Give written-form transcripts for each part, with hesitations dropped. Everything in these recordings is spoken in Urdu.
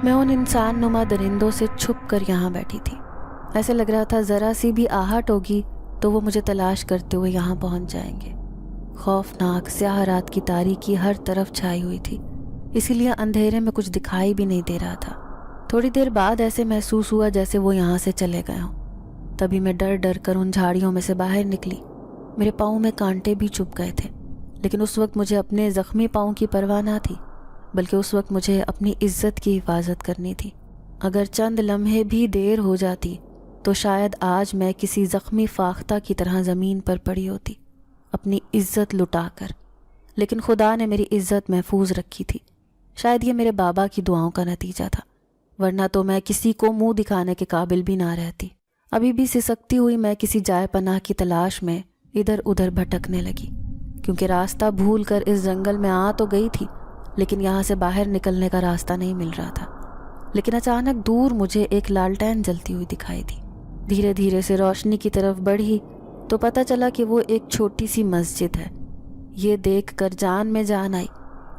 میں ان انسان نما درندوں سے چھپ کر یہاں بیٹھی تھی۔ ایسے لگ رہا تھا ذرا سی بھی آہٹ ہوگی تو وہ مجھے تلاش کرتے ہوئے یہاں پہنچ جائیں گے۔ خوفناک سیاہ رات کی تاریکی ہر طرف چھائی ہوئی تھی، اسی لیے اندھیرے میں کچھ دکھائی بھی نہیں دے رہا تھا۔ تھوڑی دیر بعد ایسے محسوس ہوا جیسے وہ یہاں سے چلے گئے ہوں۔ تبھی میں ڈر ڈر کر ان جھاڑیوں میں سے باہر نکلی۔ میرے پاؤں میں کانٹے بھی چبھ گئے تھے، لیکن اس وقت مجھے اپنے زخمی پاؤں کی پرواہ نہ تھی، بلکہ اس وقت مجھے اپنی عزت کی حفاظت کرنی تھی۔ اگر چند لمحے بھی دیر ہو جاتی تو شاید آج میں کسی زخمی فاختہ کی طرح زمین پر پڑی ہوتی، اپنی عزت لٹا کر۔ لیکن خدا نے میری عزت محفوظ رکھی تھی۔ شاید یہ میرے بابا کی دعاؤں کا نتیجہ تھا، ورنہ تو میں کسی کو منہ دکھانے کے قابل بھی نہ رہتی۔ ابھی بھی سسکتی ہوئی میں کسی جائے پناہ کی تلاش میں ادھر ادھر بھٹکنے لگی، کیونکہ راستہ بھول کر اس جنگل میں آ تو گئی تھی، لیکن یہاں سے باہر نکلنے کا راستہ نہیں مل رہا تھا۔ لیکن اچانک دور مجھے ایک لالٹین جلتی ہوئی دکھائی دی۔ دھیرے دھیرے سے روشنی کی طرف بڑھی تو پتہ چلا کہ وہ ایک چھوٹی سی مسجد ہے۔ یہ دیکھ کر جان میں جان آئی،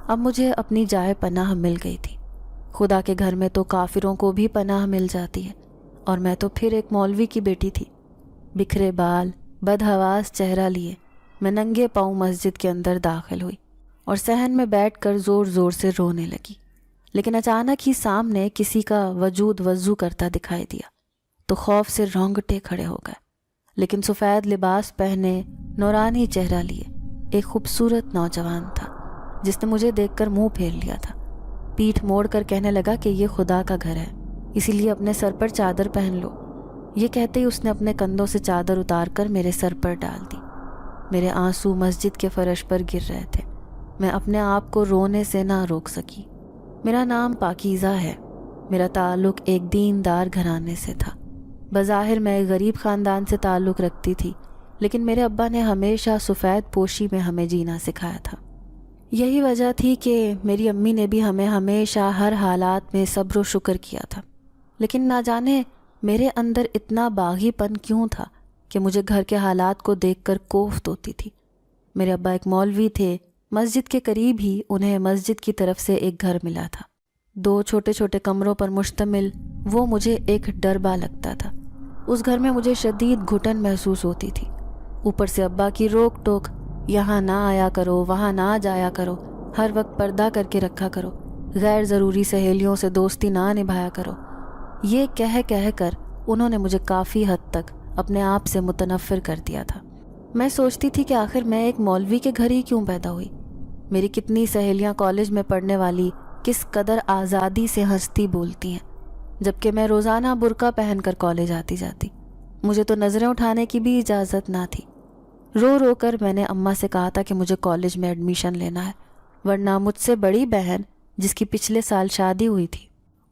اب مجھے اپنی جائے پناہ مل گئی تھی۔ خدا کے گھر میں تو کافروں کو بھی پناہ مل جاتی ہے، اور میں تو پھر ایک مولوی کی بیٹی تھی۔ بکھرے بال، بدحواس چہرہ لیے میں ننگے پاؤں مسجد کے اندر داخل ہوئی اور صحن میں بیٹھ کر زور زور سے رونے لگی۔ لیکن اچانک ہی سامنے کسی کا وجود وضو کرتا دکھائی دیا تو خوف سے رونگٹے کھڑے ہو گئے۔ لیکن سفید لباس پہنے، نورانی چہرہ لیے ایک خوبصورت نوجوان تھا، جس نے مجھے دیکھ کر منہ پھیر لیا تھا۔ پیٹھ موڑ کر کہنے لگا کہ یہ خدا کا گھر ہے، اسی لیے اپنے سر پر چادر پہن لو۔ یہ کہتے ہی اس نے اپنے کندھوں سے چادر اتار کر میرے سر پر ڈال دی۔ میرے آنسو مسجد کے فرش پر گر رہے تھے۔ میں اپنے آپ کو رونے سے نہ روک سکی۔ میرا نام پاکیزہ ہے۔ میرا تعلق ایک دیندار گھرانے سے تھا۔ بظاہر میں ایک غریب خاندان سے تعلق رکھتی تھی، لیکن میرے ابا نے ہمیشہ سفید پوشی میں ہمیں جینا سکھایا تھا۔ یہی وجہ تھی کہ میری امی نے بھی ہمیں ہمیشہ ہر حالات میں صبر و شکر کیا تھا۔ لیکن نہ جانے میرے اندر اتنا باغی پن کیوں تھا کہ مجھے گھر کے حالات کو دیکھ کر کوفت ہوتی تھی۔ میرے ابا ایک مولوی تھے، مسجد کے قریب ہی انہیں مسجد کی طرف سے ایک گھر ملا تھا۔ 2 چھوٹے چھوٹے کمروں پر مشتمل وہ مجھے ایک ڈربہ لگتا تھا۔ اس گھر میں مجھے شدید گھٹن محسوس ہوتی تھی۔ اوپر سے ابا کی روک ٹوک، یہاں نہ آیا کرو، وہاں نہ جایا کرو، ہر وقت پردہ کر کے رکھا کرو، غیر ضروری سہیلیوں سے دوستی نہ نبھایا کرو۔ یہ کہہ کر انہوں نے مجھے کافی حد تک اپنے آپ سے متنفر کر دیا تھا۔ میں سوچتی تھی کہ آخر میں ایک مولوی کے گھر ہی کیوں پیدا ہوئی؟ میری کتنی سہیلیاں کالج میں پڑھنے والی کس قدر آزادی سے ہنستی بولتی ہیں، جبکہ میں روزانہ برقع پہن کر کالج آتی جاتی۔ مجھے تو نظریں اٹھانے کی بھی اجازت نہ تھی۔ رو رو کر میں نے اماں سے کہا تھا کہ مجھے کالج میں ایڈمیشن لینا ہے، ورنہ مجھ سے بڑی بہن جس کی پچھلے سال شادی ہوئی تھی،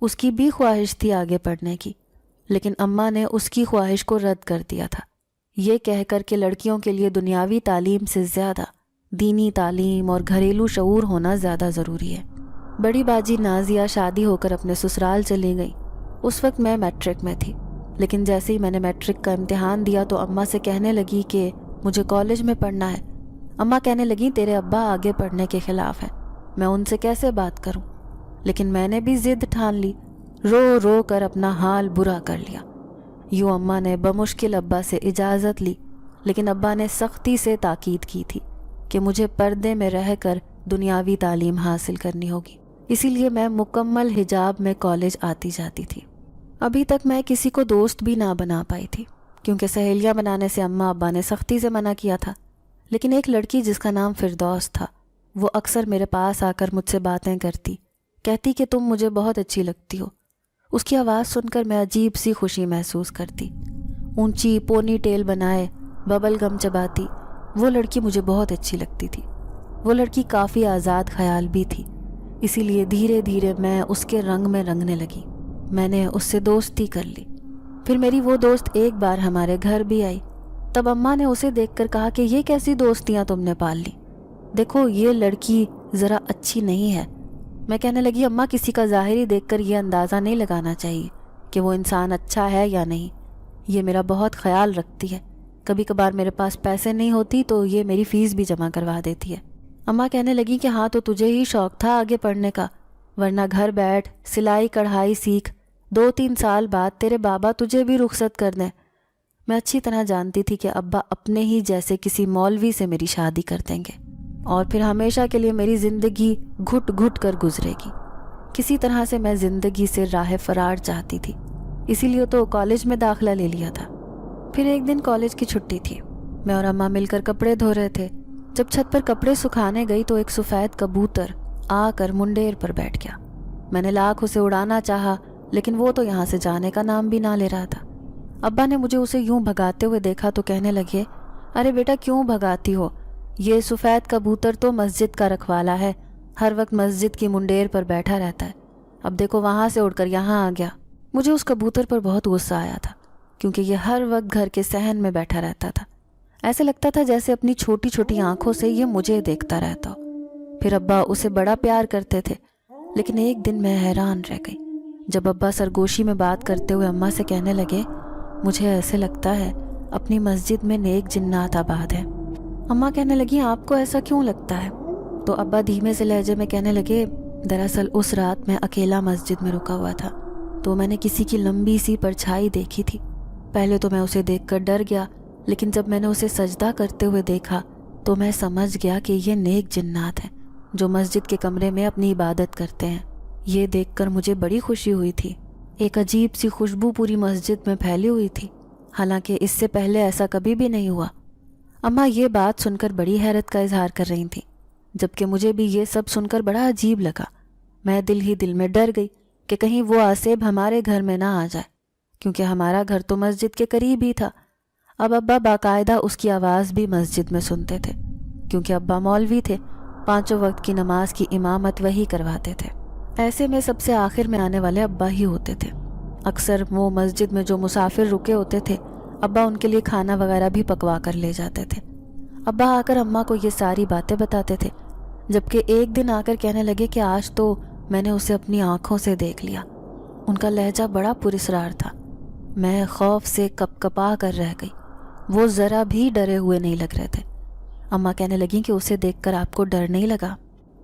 اس کی بھی خواہش تھی آگے پڑھنے کی، لیکن اماں نے اس کی خواہش کو رد کر دیا تھا، یہ کہہ کر کہ لڑکیوں کے لیے دنیاوی تعلیم سے زیادہ دینی تعلیم اور گھریلو شعور ہونا زیادہ ضروری ہے۔ بڑی باجی نازیہ شادی ہو کر اپنے سسرال چلی گئی۔ اس وقت میں میٹرک میں تھی، لیکن جیسے ہی میں نے میٹرک کا امتحان دیا تو اماں سے کہنے لگی کہ مجھے کالج میں پڑھنا ہے۔ اماں کہنے لگیں تیرے ابا آگے پڑھنے کے خلاف ہیں، میں ان سے کیسے بات کروں؟ لیکن میں نے بھی ضد ٹھان لی، رو رو کر اپنا حال برا کر لیا۔ یوں اماں نے بمشکل ابا سے اجازت لی، لیکن ابا نے سختی سے تاکید کی تھی کہ مجھے پردے میں رہ کر دنیاوی تعلیم حاصل کرنی ہوگی، اسی لیے میں مکمل حجاب میں کالج آتی جاتی تھی۔ ابھی تک میں کسی کو دوست بھی نہ بنا پائی تھی، کیونکہ سہیلیاں بنانے سے اماں ابا نے سختی سے منع کیا تھا۔ لیکن ایک لڑکی جس کا نام فردوس تھا، وہ اکثر میرے پاس آ کر مجھ سے باتیں کرتی، کہتی کہ تم مجھے بہت اچھی لگتی ہو۔ اس کی آواز سن کر میں عجیب سی خوشی محسوس کرتی۔ اونچی پونی ٹیل بنائے، ببل گم چباتی، وہ لڑکی مجھے بہت اچھی لگتی تھی۔ وہ لڑکی کافی آزاد خیال بھی تھی، اسی لیے دھیرے دھیرے میں اس کے رنگ میں رنگنے لگی۔ میں نے اس سے دوستی کر لی۔ پھر میری وہ دوست ایک بار ہمارے گھر بھی آئی، تب اماں نے اسے دیکھ کر کہا کہ یہ کیسی دوستیاں تم نے پال لی، دیکھو یہ لڑکی ذرا اچھی نہیں ہے۔ میں کہنے لگی اماں کسی کا ظاہری دیکھ کر یہ اندازہ نہیں لگانا چاہیے کہ وہ انسان اچھا ہے یا نہیں، یہ میرا بہت خیال رکھتی ہے، کبھی کبھار میرے پاس پیسے نہیں ہوتی تو یہ میری فیس بھی جمع کروا دیتی ہے۔ اماں کہنے لگی کہ ہاں تو تجھے ہی شوق تھا آگے پڑھنے کا، ورنہ گھر بیٹھ سلائی کڑھائی سیکھ، 2-3 سال بعد تیرے بابا تجھے بھی رخصت کر دیں۔ میں اچھی طرح جانتی تھی کہ ابا اپنے ہی جیسے کسی مولوی سے میری شادی کر دیں گے اور پھر ہمیشہ کے لیے میری زندگی گھٹ گھٹ کر گزرے گی۔ کسی طرح سے میں زندگی سے راہ فرار چاہتی تھی، اسی لیے تو کالج میں داخلہ لے لیا تھا۔ پھر ایک دن کالج کی چھٹی تھی، میں اور اماں مل کر کپڑے دھو رہے تھے۔ جب چھت پر کپڑے سکھانے گئی تو ایک سفید کبوتر آ کر منڈیر پر بیٹھ گیا۔ میں نے لاکھ اسے اڑانا چاہا، لیکن وہ تو یہاں سے جانے کا نام بھی نہ لے رہا تھا۔ ابا نے مجھے اسے یوں بھگاتے ہوئے دیکھا تو کہنے لگے، ارے بیٹا کیوں بھگاتی ہو؟ یہ سفید کبوتر تو مسجد کا رکھوالا ہے، ہر وقت مسجد کی منڈیر پر بیٹھا رہتا ہے، اب دیکھو وہاں سے اڑ کر یہاں آ گیا۔ مجھے اس کبوتر پر بہت غصہ آیا تھا، کیونکہ یہ ہر وقت گھر کے صحن میں بیٹھا رہتا تھا۔ ایسے لگتا تھا جیسے اپنی چھوٹی چھوٹی آنکھوں سے یہ مجھے دیکھتا رہتا ہو۔ پھر ابا اسے بڑا پیار کرتے تھے، لیکن ایک دن میں حیران رہ گئی جب ابا سرگوشی میں بات کرتے ہوئے اماں سے کہنے لگے، مجھے ایسے لگتا ہے اپنی مسجد میں نیک جنات آباد ہیں۔ اماں کہنے لگی، آپ کو ایسا کیوں لگتا ہے؟ تو ابا دھیمے سے لہجے میں کہنے لگے، دراصل اس رات میں اکیلا مسجد میں رکا ہوا تھا تو میں نے کسی کی لمبی سی پرچھائی دیکھی تھی۔ پہلے تو میں اسے دیکھ کر ڈر گیا، لیکن جب میں نے اسے سجدہ کرتے ہوئے دیکھا تو میں سمجھ گیا کہ یہ نیک جنات ہیں جو مسجد کے کمرے میں اپنی عبادت کرتے ہیں۔ یہ دیکھ کر مجھے بڑی خوشی ہوئی تھی۔ ایک عجیب سی خوشبو پوری مسجد میں پھیلی ہوئی تھی، حالانکہ اس سے پہلے ایسا کبھی بھی نہیں ہوا۔ اماں یہ بات سن کر بڑی حیرت کا اظہار کر رہی تھیں، جبکہ مجھے بھی یہ سب سن کر بڑا عجیب لگا۔ میں دل ہی دل میں ڈر گئی کہ کہیں وہ آصف ہمارے گھر میں نہ آ جائے، کیونکہ ہمارا گھر تو مسجد کے قریب ہی تھا۔ اب ابا باقاعدہ اس کی آواز بھی مسجد میں سنتے تھے، کیونکہ ابا مولوی تھے، 5 وقت کی نماز کی امامت وہی کرواتے تھے۔ ایسے میں سب سے آخر میں آنے والے ابا ہی ہوتے تھے۔ اکثر وہ مسجد میں جو مسافر رکے ہوتے تھے، ابا ان کے لیے کھانا وغیرہ بھی پکوا کر لے جاتے تھے۔ ابا آ کر اماں کو یہ ساری باتیں بتاتے تھے، جبکہ ایک دن آ کر کہنے لگے کہ آج تو میں نے اسے اپنی آنکھوں سے دیکھ لیا۔ ان کا لہجہ بڑا پراسرار تھا۔ میں خوف سے کپ کپا کر رہ گئی، وہ ذرا بھی ڈرے ہوئے نہیں لگ رہے تھے۔ اماں کہنے لگیں کہ اسے دیکھ کر آپ کو ڈر نہیں لگا؟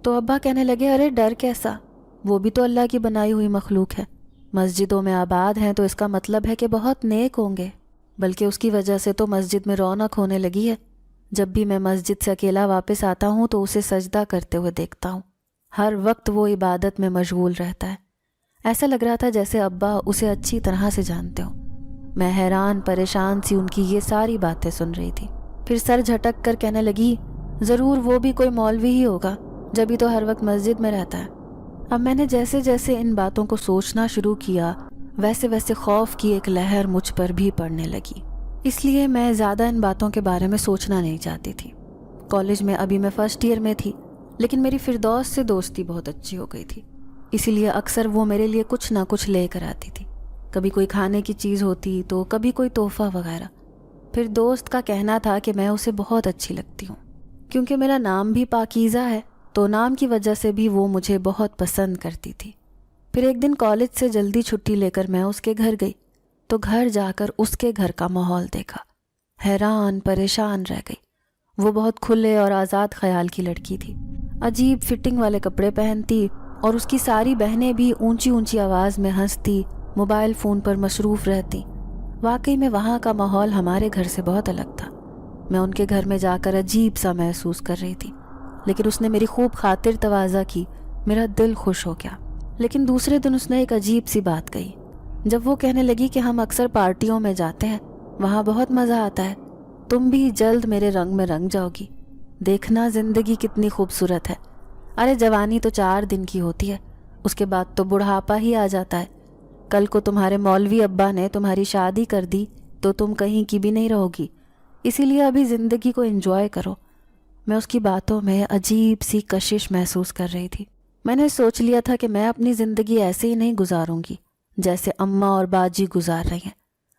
تو ابا کہنے لگے، ارے ڈر کیسا، وہ بھی تو اللہ کی بنائی ہوئی مخلوق ہے، مسجدوں میں آباد ہیں تو اس کا مطلب ہے کہ بہت نیک ہوں گے، بلکہ اس کی وجہ سے تو مسجد میں رونق ہونے لگی ہے۔ جب بھی میں مسجد سے اکیلا واپس آتا ہوں تو اسے سجدہ کرتے ہوئے دیکھتا ہوں، ہر وقت وہ عبادت میں مشغول رہتا ہے۔ ایسا لگ رہا تھا جیسے ابا اسے اچھی طرح سے جانتے ہوں۔ میں حیران پریشان سی ان کی یہ ساری باتیں سن رہی تھی۔ پھر سر جھٹک کر کہنے لگی، ضرور وہ بھی کوئی مولوی ہی ہوگا، جبھی تو ہر وقت مسجد میں رہتا ہے۔ اب میں نے جیسے جیسے ان باتوں کو سوچنا شروع کیا، ویسے ویسے خوف کی ایک لہر مجھ پر بھی پڑنے لگی، اس لیے میں زیادہ ان باتوں کے بارے میں سوچنا نہیں چاہتی تھی۔ کالج میں ابھی میں فرسٹ ایئر میں تھی، لیکن میری فردوس سے دوستی بہت اچھی ہو گئی تھی، اسی لیے اکثر وہ میرے لیے کچھ نہ کچھ لے کر آتی تھی، کبھی کوئی کھانے کی چیز ہوتی تو کبھی کوئی تحفہ وغیرہ۔ پھر دوست کا کہنا تھا کہ میں اسے بہت اچھی لگتی ہوں، کیونکہ میرا نام بھی پاکیزہ ہے تو نام کی وجہ سے بھی وہ مجھے بہت پسند کرتی تھی۔ پھر ایک دن کالج سے جلدی چھٹی لے کر میں اس کے گھر گئی تو گھر جا کر اس کے گھر کا ماحول دیکھا، حیران پریشان رہ گئی۔ وہ بہت کھلے اور آزاد خیال کی لڑکی تھی، عجیب فٹنگ والے کپڑے پہنتی اور اس کی ساری بہنیں بھی اونچی اونچی آواز میں ہنستی، موبائل فون پر مصروف رہتی۔ واقعی میں وہاں کا ماحول ہمارے گھر سے بہت الگ تھا۔ میں ان کے گھر میں جا کر عجیب سا محسوس کر رہی تھی، لیکن اس نے میری خوب خاطر تواضع کی، میرا دل خوش ہو گیا۔ لیکن دوسرے دن اس نے ایک عجیب سی بات کہی، جب وہ کہنے لگی کہ ہم اکثر پارٹیوں میں جاتے ہیں، وہاں بہت مزہ آتا ہے، تم بھی جلد میرے رنگ میں رنگ جاؤ گی، دیکھنا زندگی کتنی خوبصورت ہے۔ ارے جوانی تو 4 دن کی ہوتی ہے، اس کے بعد تو بڑھاپا ہی آ جاتا ہے۔ کل کو تمہارے مولوی ابا نے تمہاری شادی کر دی تو تم کہیں کی بھی نہیں رہو گی، اسی لیے ابھی زندگی کو انجوائے کرو۔ میں اس کی باتوں میں عجیب سی کشش محسوس کر رہی تھی۔ میں نے سوچ لیا تھا کہ میں اپنی زندگی ایسے ہی نہیں گزاروں گی جیسے اماں اور باجی گزار رہی ہیں۔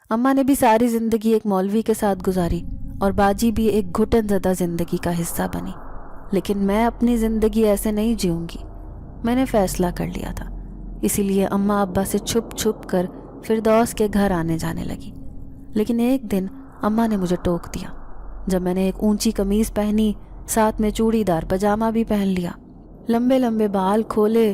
اماں نے بھی ساری زندگی ایک مولوی کے ساتھ گزاری اور باجی بھی ایک گھٹن زدہ زندگی کا حصہ بنی، لیکن میں اپنی زندگی ایسے نہیں جیوں گی۔ میں نے فیصلہ کر لیا تھا، اسی لیے اماں ابا سے چھپ چھپ کر فردوس کے گھر آنے جانے لگی۔ لیکن ایک دن اماں نے مجھے ٹوک دیا جب میں نے ایک اونچی قمیض پہنی، ساتھ میں چوڑی دار پاجامہ بھی پہن لیا، لمبے لمبے بال کھولے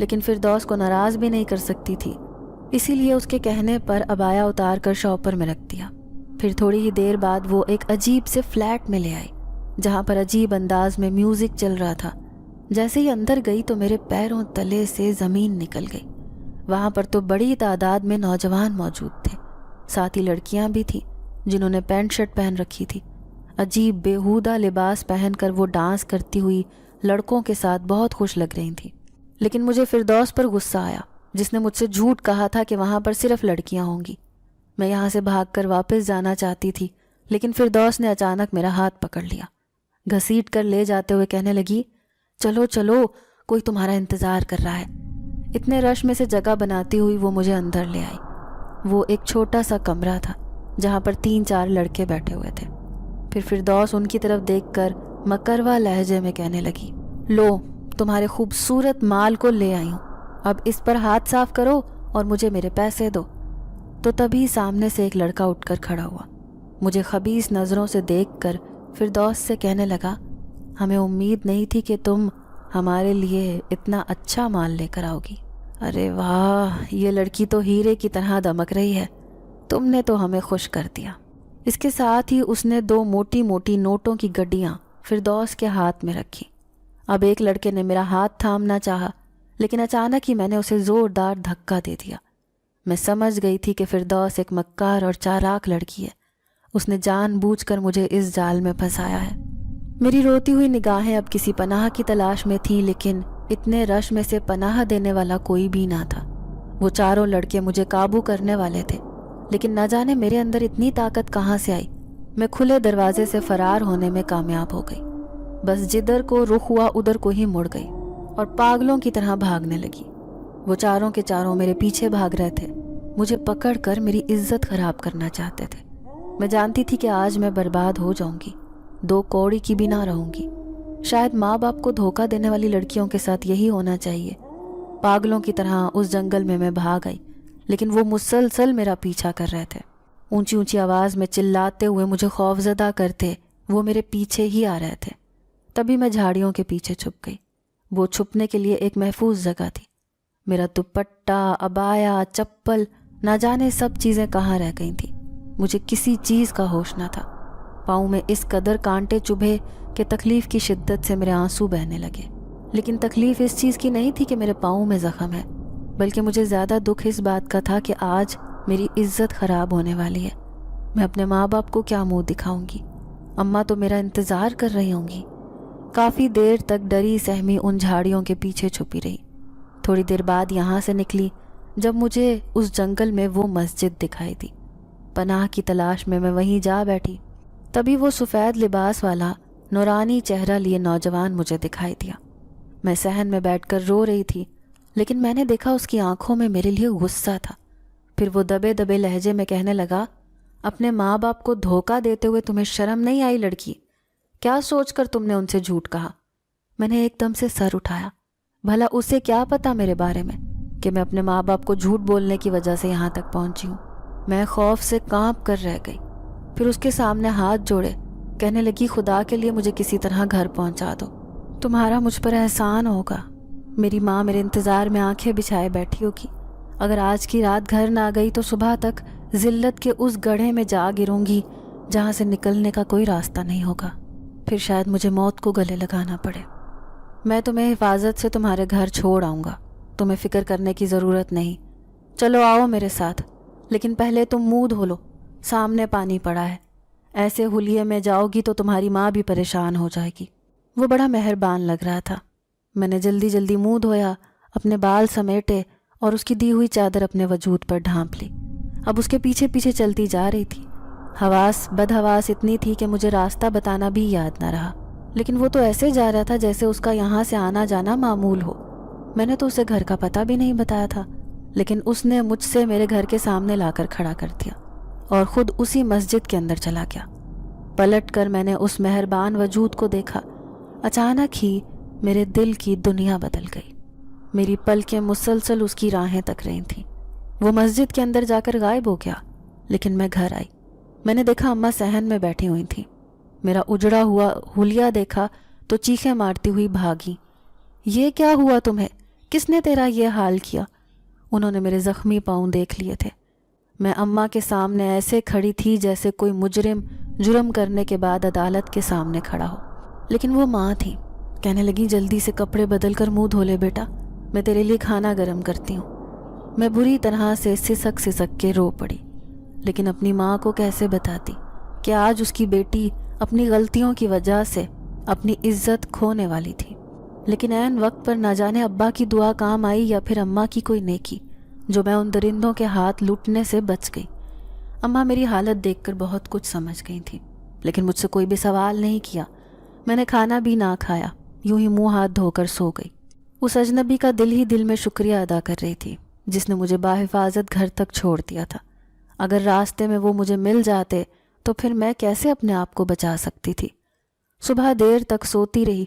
لیکن فردوس کو ناراض بھی نہیں کر سکتی تھی، اسی لیے اس کے کہنے پر عبایا اتار کر شاپر میں رکھ دیا۔ پھر تھوڑی ہی دیر بعد وہ ایک عجیب سے فلیٹ میں لے آئی جہاں پر عجیب انداز میں میوزک چل رہا تھا۔ جیسے ہی اندر گئی تو میرے پیروں تلے سے زمین نکل گئی۔ وہاں پر تو بڑی تعداد میں نوجوان موجود تھے، ساتھ ہی لڑکیاں بھی تھیں جنہوں نے پینٹ شرٹ پہن رکھی تھی۔ عجیب بےہودہ لباس پہن کر وہ ڈانس کرتی ہوئی لڑکوں کے ساتھ بہت خوش لگ رہی تھیں۔ لیکن مجھے فردوس پر غصہ آیا جس نے مجھ سے جھوٹ کہا تھا کہ وہاں پر صرف لڑکیاں ہوں گی۔ میں یہاں سے بھاگ کر واپس جانا چاہتی تھی، لیکن فردوس نے اچانک میرا ہاتھ پکڑ لیا، گھسیٹ کر لے جاتے ہوئے کہنے لگی، چلو چلو، کوئی تمہارا انتظار کر رہا ہے۔ اتنے رش میں سے جگہ بناتی ہوئی وہ مجھے اندر لے آئی۔ وہ ایک چھوٹا سا کمرہ تھا جہاں پر 3-4 لڑکے بیٹھے ہوئے تھے۔ پھر فردوس ان کی طرف دیکھ کر مکروا لہجے میں کہنے لگی، لو، تمہارے خوبصورت مال کو لے آئی ہوں، اب اس پر ہاتھ صاف کرو اور مجھے میرے پیسے دو۔ تو تبھی سامنے سے ایک لڑکا اٹھ کر کھڑا ہوا، مجھے خبیث نظروں سے دیکھ کر فردوس سے کہنے لگا، ہمیں امید نہیں تھی کہ تم ہمارے لیے اتنا اچھا مال لے کر آؤ گی۔ ارے واہ، یہ لڑکی تو ہیرے کی طرح دمک رہی ہے، تم نے تو ہمیں خوش کر دیا۔ اس کے ساتھ ہی اس نے 2 موٹی موٹی نوٹوں کی گڈیاں فردوس کے ہاتھ میں رکھی۔ اب ایک لڑکے نے میرا ہاتھ تھامنا چاہا، لیکن اچانک ہی میں نے اسے زوردار دھکا دے دیا۔ میں سمجھ گئی تھی کہ فردوس ایک مکار اور چالاک لڑکی ہے، اس نے جان بوجھ کر مجھے اس جال میں پھنسایا ہے۔ میری روتی ہوئی نگاہیں اب کسی پناہ کی تلاش میں تھیں، لیکن اتنے رش میں سے پناہ دینے والا کوئی بھی نہ تھا۔ وہ چاروں لڑکے مجھے قابو کرنے والے تھے، لیکن نہ جانے میرے اندر اتنی طاقت کہاں سے آئی، میں کھلے دروازے سے فرار ہونے میں کامیاب ہو گئی۔ بس جدھر کو رخ ہوا ادھر کو ہی مڑ گئی اور پاگلوں کی طرح بھاگنے لگی۔ وہ چاروں کے چاروں میرے پیچھے بھاگ رہے تھے، مجھے پکڑ کر میری عزت خراب کرنا چاہتے تھے۔ میں جانتی تھی کہ آج میں برباد ہو جاؤں گی، 2 کوڑی کی بھی نہ رہوں گی۔ شاید ماں باپ کو دھوکہ دینے والی لڑکیوں کے ساتھ یہی ہونا چاہیے۔ پاگلوں کی طرح اس جنگل میں بھاگ آئی، لیکن وہ مسلسل میرا پیچھا کر رہے تھے، اونچی اونچی آواز میں چلاتے ہوئے مجھے خوفزدہ کرتے۔ وہ میرے پیچھے ہی آ رہے تھے۔ تبھی میں جھاڑیوں کے پیچھے چھپ گئی۔ وہ چھپنے کے لیے ایک محفوظ جگہ تھی۔ میرا دوپٹہ، عبایا، چپل، نہ جانے سب چیزیں کہاں رہ گئی تھیں۔ مجھے کسی چیز کا ہوش نہ تھا۔ پاؤں میں اس قدر کانٹے چبھے کہ تکلیف کی شدت سے میرے آنسو بہنے لگے۔ لیکن تکلیف اس چیز کی نہیں تھی کہ میرے پاؤں میں زخم ہے، بلکہ مجھے زیادہ دکھ اس بات کا تھا کہ آج میری عزت خراب ہونے والی ہے۔ میں اپنے ماں باپ کو کیا منہ دکھاؤں گی؟ اماں تو میرا انتظار کر رہی ہوں گی۔ کافی دیر تک ڈری سہمی ان جھاڑیوں کے پیچھے چھپی رہی۔ تھوڑی دیر بعد یہاں سے نکلی جب مجھے اس جنگل میں وہ مسجد دکھائی دی۔ پناہ کی تلاش میں وہیں جا بیٹھی۔ تبھی وہ سفید لباس والا نورانی چہرہ لیے نوجوان مجھے دکھائی دیا۔ میں صحن میں بیٹھ کر رو رہی تھی، لیکن میں نے دیکھا اس کی آنکھوں میں میرے لیے غصہ تھا۔ پھر وہ دبے دبے لہجے میں کہنے لگا، اپنے ماں باپ کو دھوکہ دیتے ہوئے تمہیں شرم نہیں آئی لڑکی؟ کیا سوچ کر تم نے ان سے جھوٹ کہا؟ میں نے ایک دم سے سر اٹھایا۔ بھلا اسے کیا پتا میرے بارے میں کہ میں اپنے ماں باپ کو جھوٹ بولنے کی وجہ سے یہاں تک پہنچی ہوں؟ میں خوف سے کانپ کر رہ گئی۔ پھر اس کے سامنے ہاتھ جوڑے کہنے لگی، خدا کے لیے مجھے کسی طرح گھر پہنچا دو، تمہارا مجھ پر احسان ہوگا۔ میری ماں میرے انتظار میں آنکھیں بچھائے بیٹھی ہوگی۔ اگر آج کی رات گھر نہ گئی تو صبح تک ذلت کے اس گڑھے میں جا گروں گی جہاں سے نکلنے کا کوئی راستہ نہیں ہوگا۔ پھر شاید مجھے موت کو گلے لگانا پڑے۔ میں تمہیں حفاظت سے تمہارے گھر چھوڑ آؤں گا، تمہیں فکر کرنے کی ضرورت نہیں۔ چلو آؤ میرے ساتھ، لیکن پہلے تم منہ دھو لو، سامنے پانی پڑا ہے۔ ایسے حلیے میں جاؤ گی تو تمہاری ماں بھی پریشان ہو جائے گی۔ وہ بڑا مہربان لگ رہا تھا۔ میں نے جلدی جلدی منہ دھویا، اپنے بال سمیٹے اور اس کی دی ہوئی چادر اپنے وجود پر ڈھانپ لی۔ اب اس کے پیچھے پیچھے چلتی جا رہی تھی۔ بدحواس اتنی تھی کہ مجھے راستہ بتانا بھی یاد نہ رہا، لیکن وہ تو ایسے جا رہا تھا جیسے اس کا یہاں سے آنا جانا معمول ہو۔ میں نے تو اسے گھر کا پتہ بھی نہیں بتایا تھا، لیکن اس نے مجھ سے میرے گھر کے سامنے لا کر کھڑا کر دیا اور خود اسی مسجد کے اندر چلا گیا۔ پلٹ کر میں نے اس مہربان وجود کو دیکھا۔ اچانک ہی میرے دل کی دنیا بدل گئی۔ میری پلکیں مسلسل اس کی راہیں تک رہی تھیں۔ وہ مسجد کے اندر جا کر غائب ہو گیا، لیکن میں گھر آئی۔ میں نے دیکھا اماں صحن میں بیٹھی ہوئی تھیں۔ میرا اجڑا ہوا حلیہ دیکھا تو چیخیں مارتی ہوئی بھاگی۔ یہ کیا ہوا تمہیں؟ کس نے تیرا یہ حال کیا؟ انہوں نے میرے زخمی پاؤں دیکھ لیے تھے۔ میں اماں کے سامنے ایسے کھڑی تھی جیسے کوئی مجرم جرم کرنے کے بعد عدالت کے سامنے کھڑا ہو، لیکن وہ ماں تھی۔ کہنے لگی جلدی سے کپڑے بدل کر منہ دھو لے بیٹا، میں تیرے لیے کھانا گرم کرتی ہوں۔ میں بری طرح سے سسک سسک کے رو پڑی، لیکن اپنی ماں کو کیسے بتاتی کہ آج اس کی بیٹی اپنی غلطیوں کی وجہ سے اپنی عزت کھونے والی تھی۔ لیکن عین وقت پر نہ جانے ابا کی دعا کام آئی یا پھر اماں کی کوئی نیکی، جو میں ان درندوں کے ہاتھ لوٹنے سے بچ گئی۔ اماں میری حالت دیکھ کر بہت کچھ سمجھ گئی تھی، لیکن مجھ سے کوئی بھی سوال نہیں کیا۔ میں نے کھانا بھی نہ کھایا، یوں ہی منہ ہاتھ دھو کر سو گئی۔ اس اجنبی کا دل ہی دل میں شکریہ ادا کر رہی تھی جس نے مجھے باحفاظت گھر تک چھوڑ دیا تھا۔ اگر راستے میں وہ مجھے مل جاتے تو پھر میں کیسے اپنے آپ کو بچا سکتی تھی؟ صبح دیر تک سوتی رہی،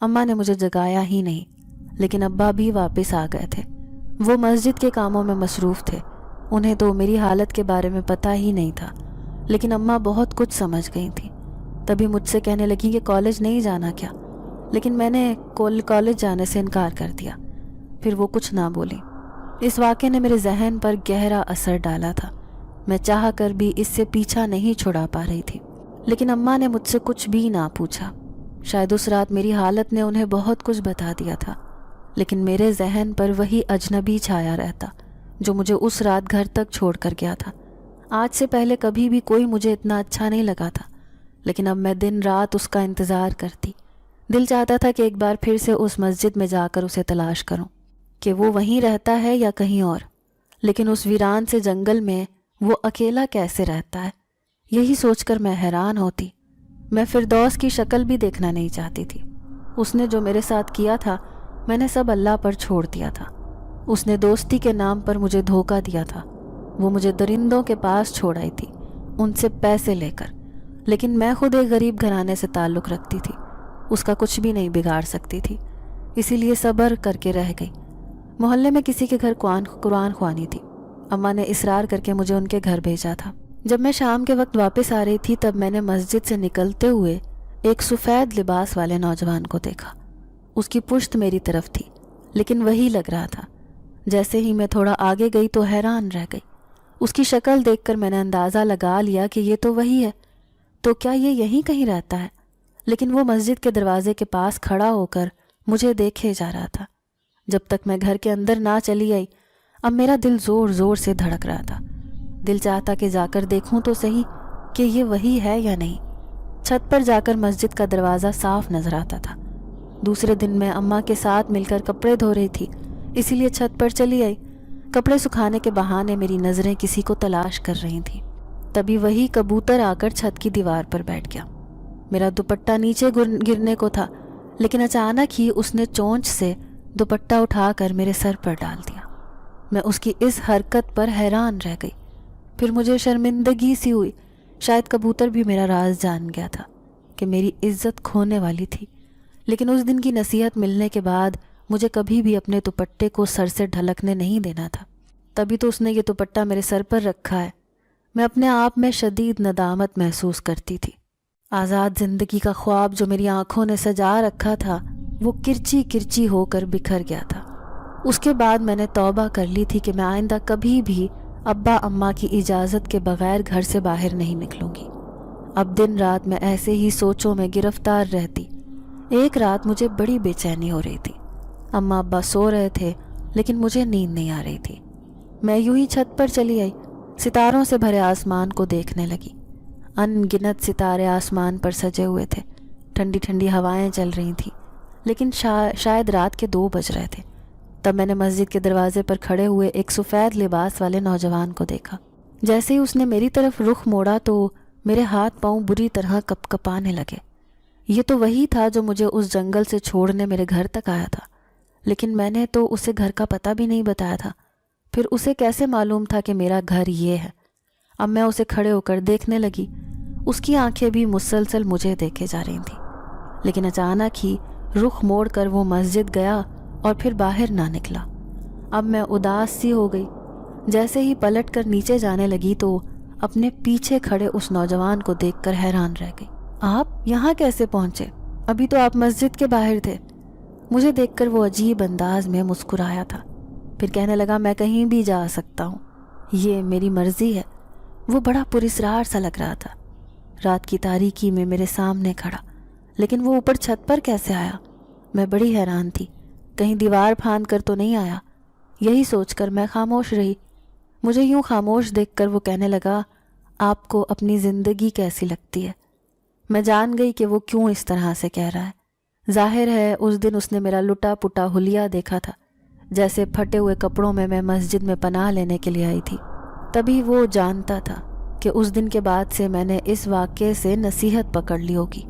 اماں نے مجھے جگایا ہی نہیں، لیکن ابا بھی واپس آ گئے تھے۔ وہ مسجد کے کاموں میں مصروف تھے، انہیں تو میری حالت کے بارے میں پتہ ہی نہیں تھا، لیکن اماں بہت کچھ سمجھ گئی تھیں۔ تبھی مجھ سے کہنے لگی کہ کالج نہیں جانا کیا؟ لیکن میں نے کالج جانے سے انکار کر دیا۔ پھر وہ کچھ نہ بولی۔ اس واقعے نے میرے ذہن پر گہرا اثر ڈالا تھا۔ میں چاہ کر بھی اس سے پیچھا نہیں چھڑا پا رہی تھی، لیکن اماں نے مجھ سے کچھ بھی نہ پوچھا۔ شاید اس رات میری حالت نے انہیں بہت کچھ بتا دیا تھا، لیکن میرے ذہن پر وہی اجنبی چھایا رہتا جو مجھے اس رات گھر تک چھوڑ کر گیا تھا۔ آج سے پہلے کبھی بھی کوئی مجھے اتنا اچھا نہیں لگا تھا، لیکن اب میں دن رات اس کا انتظار کرتی۔ دل چاہتا تھا کہ ایک بار پھر سے اس مسجد میں جا کر اسے تلاش کروں کہ وہ وہیں رہتا ہے یا کہیں اور، لیکن اس ویران سے جنگل میں وہ اکیلا کیسے رہتا ہے، یہی سوچ کر میں حیران ہوتی۔ میں فردوس کی شکل بھی دیکھنا نہیں چاہتی تھی۔ اس نے جو میرے ساتھ کیا تھا میں نے سب اللہ پر چھوڑ دیا تھا۔ اس نے دوستی کے نام پر مجھے دھوکہ دیا تھا۔ وہ مجھے درندوں کے پاس چھوڑ آئی تھی، ان سے پیسے لے کر، لیکن میں خود ایک غریب گھرانے سے تعلق رکھتی تھی، اس کا کچھ بھی نہیں بگاڑ سکتی تھی، اسی لیے صبر کر کے رہ گئی۔ محلے میں کسی کے گھر قرآن خوانی تھی، اماں نے اصرار کر کے مجھے ان کے گھر بھیجا تھا۔ جب میں شام کے وقت واپس آ رہی تھی تب میں نے مسجد سے نکلتے ہوئے ایک سفید لباس والے نوجوان کو دیکھا۔ اس کی پشت میری طرف تھی، لیکن وہی لگ رہا تھا۔ جیسے ہی میں تھوڑا آگے گئی تو حیران رہ گئی۔ اس کی شکل دیکھ کر میں نے اندازہ لگا لیا کہ یہ تو وہی ہے، تو کیا یہ یہیں کہیں رہتا ہے؟ لیکن وہ مسجد کے دروازے کے پاس کھڑا ہو کر مجھے دیکھے جا رہا تھا۔ جب تک میں گھر کے اندر نہ چلی آئی اب میرا دل زور زور سے دھڑک رہا تھا۔ دل چاہتا کہ جا کر دیکھوں تو صحیح کہ یہ وہی ہے یا نہیں۔ چھت پر جا کر مسجد کا دروازہ صاف نظر آتا تھا۔ دوسرے دن میں اماں کے ساتھ مل کر کپڑے دھو رہی تھی، اسی لیے چھت پر چلی آئی۔ کپڑے سکھانے کے بہانے میری نظریں کسی کو تلاش کر رہی تھیں۔ تبھی وہی کبوتر آ کر چھت کی دیوار پر بیٹھ گیا۔ میرا دوپٹہ نیچے گرنے کو تھا، لیکن اچانک ہی اس نے چونچ سے دوپٹہ اٹھا کر میرے سر پر ڈال دیا۔ میں اس کی اس حرکت پر حیران رہ گئی۔ پھر مجھے شرمندگی سی ہوئی، شاید کبوتر بھی میرا راز جان گیا تھا کہ میری عزت کھونے والی تھی۔ لیکن اس دن کی نصیحت ملنے کے بعد مجھے کبھی بھی اپنے دوپٹے کو سر سے ڈھلکنے نہیں دینا تھا۔ تبھی تو اس نے یہ دوپٹہ میرے سر پر رکھا ہے۔ میں اپنے آپ میں شدید ندامت محسوس کرتی تھی۔ آزاد زندگی کا خواب جو میری آنکھوں نے سجا رکھا تھا وہ کرچی کرچی ہو کر بکھر گیا تھا۔ اس کے بعد میں نے توبہ کر لی تھی کہ میں آئندہ کبھی بھی ابا اماں کی اجازت کے بغیر گھر سے باہر نہیں نکلوں گی۔ اب دن رات میں ایسے ہی سوچوں میں گرفتار رہتی۔ ایک رات مجھے بڑی بے چینی ہو رہی تھی۔ اماں ابا سو رہے تھے لیکن مجھے نیند نہیں آ رہی تھی۔ میں یوں ہی چھت پر چلی آئی، ستاروں سے بھرے آسمان کو دیکھنے لگی۔ ان گنت ستارے آسمان پر سجے ہوئے تھے، ٹھنڈی ٹھنڈی ہوائیں چل رہی تھیں، لیکن شاید رات کے 2 بج رہے تھے۔ تب میں نے مسجد کے دروازے پر کھڑے ہوئے ایک سفید لباس والے نوجوان کو دیکھا۔ جیسے ہی اس نے میری طرف رخ موڑا تو میرے ہاتھ پاؤں بری طرح کپ کپانے لگے۔ یہ تو وہی تھا جو مجھے اس جنگل سے چھوڑنے میرے گھر تک آیا تھا، لیکن میں نے تو اسے گھر کا پتہ بھی نہیں بتایا تھا۔ پھر اسے کیسے معلوم تھا کہ میرا گھر یہ ہے؟ اب میں اسے کھڑے ہو کر دیکھنے لگی۔ اس کی آنکھیں بھی مسلسل مجھے دیکھے جا رہی تھیں، لیکن اچانک ہی رخ موڑ کر وہ مسجد گیا اور پھر باہر نہ نکلا۔ اب میں اداس سی ہو گئی۔ جیسے ہی پلٹ کر نیچے جانے لگی تو اپنے پیچھے کھڑے اس نوجوان کو دیکھ کر حیران رہ گئی۔ آپ یہاں کیسے پہنچے؟ ابھی تو آپ مسجد کے باہر تھے۔ مجھے دیکھ کر وہ عجیب انداز میں مسکرایا تھا، پھر کہنے لگا میں کہیں بھی جا سکتا ہوں، یہ میری مرضی ہے۔ وہ بڑا پراسرار سا لگ رہا تھا، رات کی تاریکی میں میرے سامنے کھڑا، لیکن وہ اوپر چھت پر کیسے آیا؟ میں بڑی حیران تھی، کہیں دیوار پھاند کر تو نہیں آیا؟ یہی سوچ کر میں خاموش رہی۔ مجھے یوں خاموش دیکھ کر وہ کہنے لگا آپ کو اپنی زندگی کیسی لگتی ہے؟ میں جان گئی کہ وہ کیوں اس طرح سے کہہ رہا ہے۔ ظاہر ہے اس دن اس نے میرا لٹا پٹا حلیہ دیکھا تھا، جیسے پھٹے ہوئے کپڑوں میں مسجد میں پناہ لینے کے لیے آئی تھی۔ تبھی وہ جانتا تھا کہ اس دن کے بعد سے میں نے اس واقعے سے نصیحت پکڑ لی ہوگی۔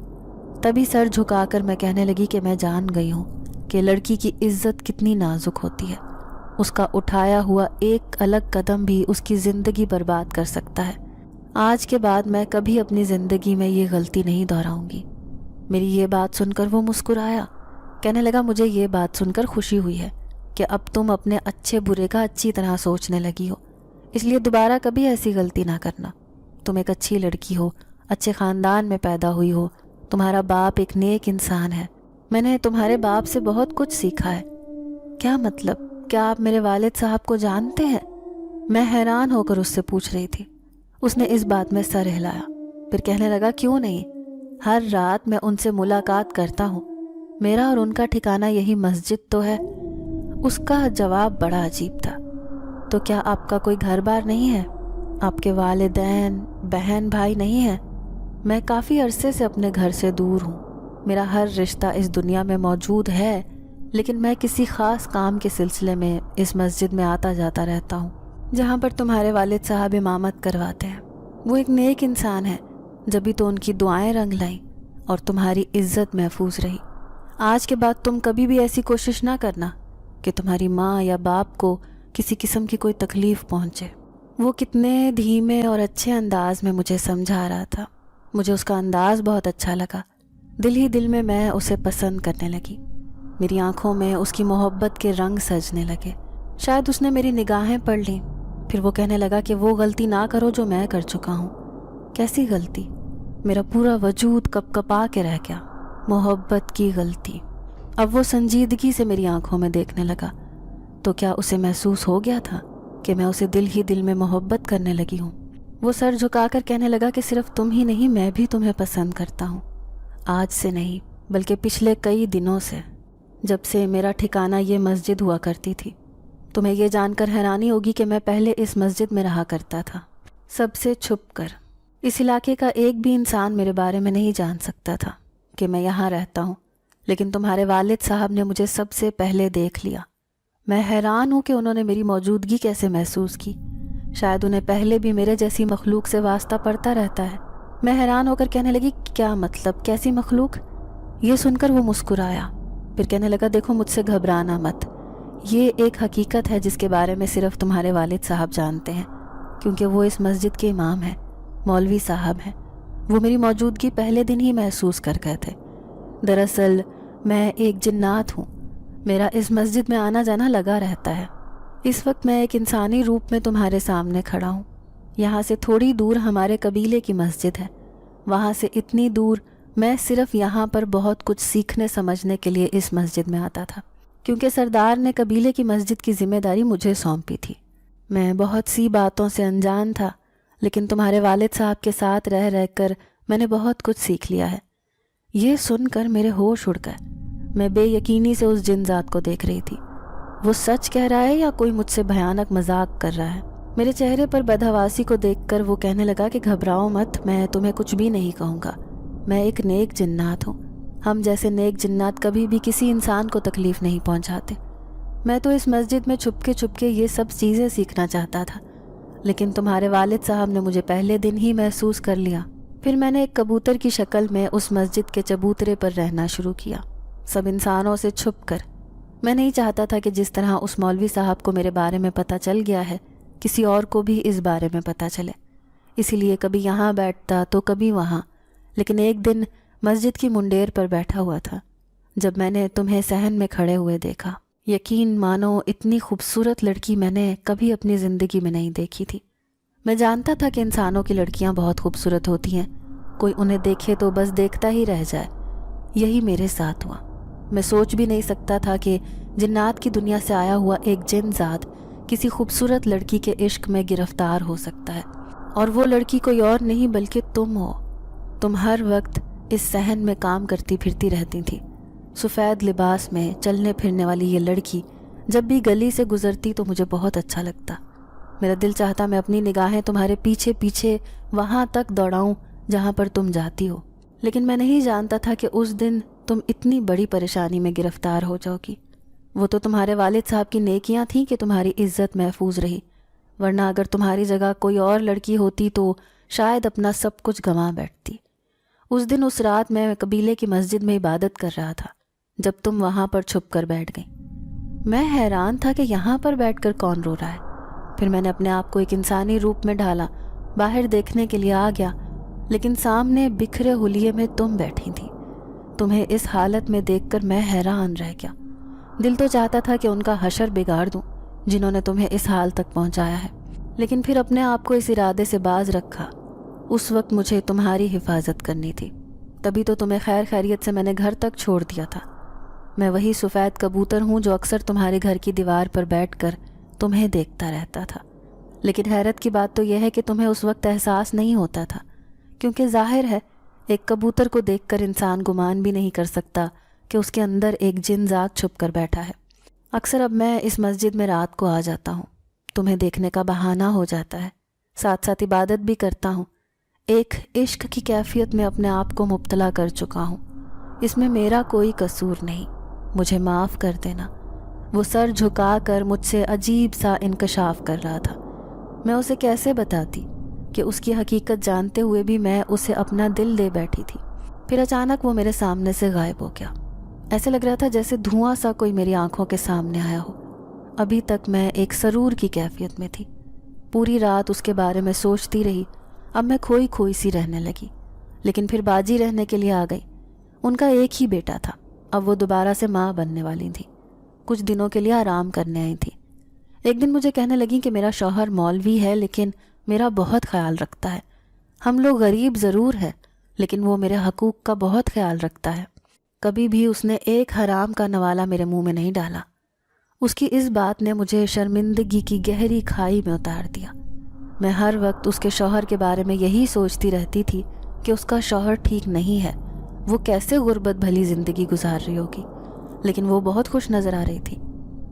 تبھی سر جھکا کر میں کہنے لگی کہ میں جان گئی ہوں کہ لڑکی کی عزت کتنی نازک ہوتی ہے، اس کا اٹھایا ہوا ایک الگ قدم بھی اس کی زندگی برباد کر سکتا ہے۔ آج کے بعد میں کبھی اپنی زندگی میں یہ غلطی نہیں دہراؤں گی۔ میری یہ بات سن کر وہ مسکرایا، کہنے لگا مجھے یہ بات سن کر خوشی ہوئی ہے کہ اب تم اپنے اچھے برے کا اچھی طرح سوچنے لگی ہو، اس لیے دوبارہ کبھی ایسی غلطی نہ کرنا۔ تم ایک اچھی لڑکی ہو، اچھے خاندان میں پیدا ہوئی ہو، تمہارا باپ ایک نیک انسان ہے، میں نے تمہارے باپ سے بہت کچھ سیکھا ہے۔ کیا مطلب؟ کیا آپ میرے والد صاحب کو جانتے ہیں؟ میں حیران ہو کر اس سے پوچھ رہی تھی۔ اس نے اس بات میں سر ہلایا، پھر کہنے لگا کیوں نہیں، ہر رات میں ان سے ملاقات کرتا ہوں، میرا اور ان کا ٹھکانہ یہی مسجد تو ہے۔ اس کا جواب بڑا عجیب تھا۔ تو کیا آپ کا کوئی گھر بار نہیں ہے؟ آپ کے والدین، بہن بھائی نہیں ہیں؟ میں کافی عرصے سے اپنے گھر سے دور ہوں، میرا ہر رشتہ اس دنیا میں موجود ہے، لیکن میں کسی خاص کام کے سلسلے میں اس مسجد میں آتا جاتا رہتا ہوں جہاں پر تمہارے والد صاحب امامت کرواتے ہیں۔ وہ ایک نیک انسان ہے، جبھی تو ان کی دعائیں رنگ لائیں اور تمہاری عزت محفوظ رہی۔ آج کے بعد تم کبھی بھی ایسی کوشش نہ کرنا کہ تمہاری ماں یا باپ کو کسی قسم کی کوئی تکلیف پہنچے۔ وہ کتنے دھیمے اور اچھے انداز میں مجھے سمجھا رہا تھا، مجھے اس کا انداز بہت اچھا لگا۔ دل ہی دل میں اسے پسند کرنے لگی، میری آنکھوں میں اس کی محبت کے رنگ سجنے لگے۔ شاید اس نے میری نگاہیں پڑھ لیں، پھر وہ کہنے لگا کہ وہ غلطی نہ کرو جو میں کر چکا ہوں۔ کیسی غلطی؟ میرا پورا وجود کپ کپا کے رہ گیا۔ محبت کی غلطی۔ اب وہ سنجیدگی سے میری آنکھوں میں دیکھنے لگا۔ تو کیا اسے محسوس ہو گیا تھا کہ میں اسے دل ہی دل میں محبت کرنے لگی ہوں؟ وہ سر جھکا کر کہنے لگا کہ صرف تم ہی نہیں، میں بھی تمہیں پسند کرتا ہوں، آج سے نہیں بلکہ پچھلے کئی دنوں سے، جب سے میرا ٹھکانہ یہ مسجد ہوا کرتی تھی۔ تمہیں یہ جان کر حیرانی ہوگی کہ میں پہلے اس مسجد میں رہا کرتا تھا، سب سے چھپ کر۔ اس علاقے کا ایک بھی انسان میرے بارے میں نہیں جان سکتا تھا کہ میں یہاں رہتا ہوں، لیکن تمہارے والد صاحب نے مجھے سب سے پہلے دیکھ لیا۔ میں حیران ہوں کہ انہوں نے میری موجودگی کیسے محسوس کی، شاید انہیں پہلے بھی میرے جیسی مخلوق سے واسطہ پڑتا رہتا ہے۔ میں حیران ہو کر کہنے لگی کیا مطلب، کیسی مخلوق؟ یہ سن کر وہ مسکرایا، پھر کہنے لگا دیکھو مجھ سے گھبرانا مت، یہ ایک حقیقت ہے جس کے بارے میں صرف تمہارے والد صاحب جانتے ہیں، کیونکہ وہ اس مسجد کے امام ہیں، مولوی صاحب ہیں۔ وہ میری موجودگی پہلے دن ہی محسوس کر گئے تھے۔ دراصل میں ایک جنات ہوں، میرا اس مسجد میں آنا جانا لگا رہتا ہے۔ اس وقت میں ایک انسانی روپ میں تمہارے سامنے کھڑا ہوں۔ یہاں سے تھوڑی دور ہمارے قبیلے کی مسجد ہے، وہاں سے اتنی دور میں صرف یہاں پر بہت کچھ سیکھنے سمجھنے کے لیے اس مسجد میں آتا تھا، کیونکہ سردار نے قبیلے کی مسجد کی ذمہ داری مجھے سونپی تھی۔ میں بہت سی باتوں سے انجان تھا، لیکن تمہارے والد صاحب کے ساتھ رہ رہ کر میں نے بہت کچھ سیکھ لیا ہے۔ یہ سن کر میرے ہوش اڑ گئے۔ میں بے یقینی سے اس جن ذات کو دیکھ رہی تھی۔ وہ سچ کہہ رہا ہے یا کوئی مجھ سے بھیانک مذاق کر رہا ہے؟ میرے چہرے پر بدحواسی کو دیکھ کر وہ کہنے لگا کہ گھبراؤ مت، میں تمہیں کچھ بھی نہیں کہوں گا، میں ایک نیک جنات ہوں، ہم جیسے نیک جنات کبھی بھی کسی انسان کو تکلیف نہیں پہنچاتے۔ میں تو اس مسجد میں چھپ کے یہ سب چیزیں سیکھنا چاہتا تھا، لیکن تمہارے والد صاحب نے مجھے پہلے دن ہی محسوس کر لیا۔ پھر میں نے ایک کبوتر کی شکل میں اس مسجد کے چبوترے پر رہنا شروع کیا، سب انسانوں سے چھپ کر۔ میں نہیں چاہتا تھا کہ جس طرح اس مولوی صاحب کو میرے بارے میں پتہ چل گیا ہے، کسی اور کو بھی اس بارے میں پتہ چلے، اسی لیے کبھی یہاں بیٹھتا تو کبھی وہاں۔ لیکن ایک دن مسجد کی منڈیر پر بیٹھا ہوا تھا جب میں نے تمہیں صحن میں کھڑے ہوئے دیکھا۔ یقین مانو اتنی خوبصورت لڑکی میں نے کبھی اپنی زندگی میں نہیں دیکھی تھی۔ میں جانتا تھا کہ انسانوں کی لڑکیاں بہت خوبصورت ہوتی ہیں، کوئی انہیں دیکھے تو بس دیکھتا ہی رہ جائے، یہی میرے ساتھ ہوا۔ میں سوچ بھی نہیں سکتا تھا کہ جنات کی دنیا سے آیا ہوا ایک جن ذات کسی خوبصورت لڑکی کے عشق میں گرفتار ہو سکتا ہے، اور وہ لڑکی کوئی اور نہیں بلکہ تم ہو۔ تم ہر وقت اس صحن میں کام کرتی پھرتی رہتی تھی۔ سفید لباس میں چلنے پھرنے والی یہ لڑکی جب بھی گلی سے گزرتی تو مجھے بہت اچھا لگتا۔ میرا دل چاہتا میں اپنی نگاہیں تمہارے پیچھے پیچھے وہاں تک دوڑاؤں جہاں پر تم جاتی ہو، لیکن میں نہیں جانتا تھا کہ اس دن تم اتنی بڑی پریشانی میں گرفتار ہو جاؤ گی۔ وہ تو تمہارے والد صاحب کی نیکیاں تھیں کہ تمہاری عزت محفوظ رہی، ورنہ اگر تمہاری جگہ کوئی اور لڑکی ہوتی تو شاید اپنا سب کچھ گنوا بیٹھتی۔ اس دن اس رات میں قبیلے کی مسجد میں عبادت کر رہا تھا جب تم وہاں پر چھپ کر بیٹھ گئی۔ میں حیران تھا کہ یہاں پر بیٹھ کر کون رو رہا ہے۔ پھر میں نے اپنے آپ کو ایک انسانی روپ میں ڈھالا، باہر دیکھنے کے لیے آ گیا، لیکن سامنے بکھرے حلیے میں تم بیٹھی تھی۔ تمہیں اس حالت میں دیکھ کر میں حیران رہ گیا۔ دل تو چاہتا تھا کہ ان کا حشر بگاڑ دوں جنہوں نے تمہیں اس حال تک پہنچایا ہے، لیکن پھر اپنے آپ کو اس ارادے سے باز رکھا۔ اس وقت مجھے تمہاری حفاظت کرنی تھی، تبھی تو تمہیں خیر خیریت سے میں نے گھر تک چھوڑ دیا تھا۔ میں وہی سفید کبوتر ہوں جو اکثر تمہارے گھر کی دیوار پر بیٹھ کر تمہیں دیکھتا رہتا تھا، لیکن حیرت کی بات تو یہ ہے کہ تمہیں اس وقت احساس نہیں ہوتا تھا، کیونکہ ظاہر ہے ایک کبوتر کو دیکھ کر انسان گمان بھی نہیں کر سکتا کہ اس کے اندر ایک جن ذات چھپ کر بیٹھا ہے۔ اکثر اب میں اس مسجد میں رات کو آ جاتا ہوں، تمہیں دیکھنے کا بہانہ ہو جاتا ہے، ساتھ ساتھ عبادت بھی کرتا ہوں۔ ایک عشق کی کیفیت میں اپنے آپ کو مبتلا کر چکا ہوں۔ اس میں میرا کوئی قصور نہیں، مجھے معاف کر دینا۔ وہ سر جھکا کر مجھ سے عجیب سا انکشاف کر رہا تھا۔ میں اسے کیسے بتاتی کہ اس کی حقیقت جانتے ہوئے بھی میں اسے اپنا دل دے بیٹھی تھی۔ پھر اچانک وہ میرے سامنے سے غائب ہو گیا۔ ایسے لگ رہا تھا جیسے دھواں سا کوئی میری آنکھوں کے سامنے آیا ہو۔ ابھی تک میں ایک سرور کی کیفیت میں تھی، پوری رات اس کے بارے میں سوچتی رہی۔ اب میں کھوئی کھوئی سی رہنے لگی، لیکن پھر باجی رہنے کے لیے آ گئی۔ ان کا ایک ہی بیٹا تھا، اب وہ دوبارہ سے ماں بننے والی تھی، کچھ دنوں کے لیے آرام کرنے آئی تھی۔ ایک دن مجھے کہنے لگی کہ میرا شوہر مولوی ہے لیکن میرا بہت خیال رکھتا ہے۔ ہم لوگ غریب ضرور ہے لیکن وہ میرے حقوق کا بہت خیال رکھتا ہے۔ کبھی بھی اس نے ایک حرام کا نوالا میرے منہ میں نہیں ڈالا۔ اس کی اس بات نے مجھے شرمندگی کی گہری کھائی میں اتار دیا۔ میں ہر وقت اس کے شوہر کے بارے میں یہی سوچتی رہتی تھی کہ اس کا شوہر ٹھیک نہیں ہے، وہ کیسے غربت بھلی زندگی گزار رہی ہوگی، لیکن وہ بہت خوش نظر آ رہی تھی۔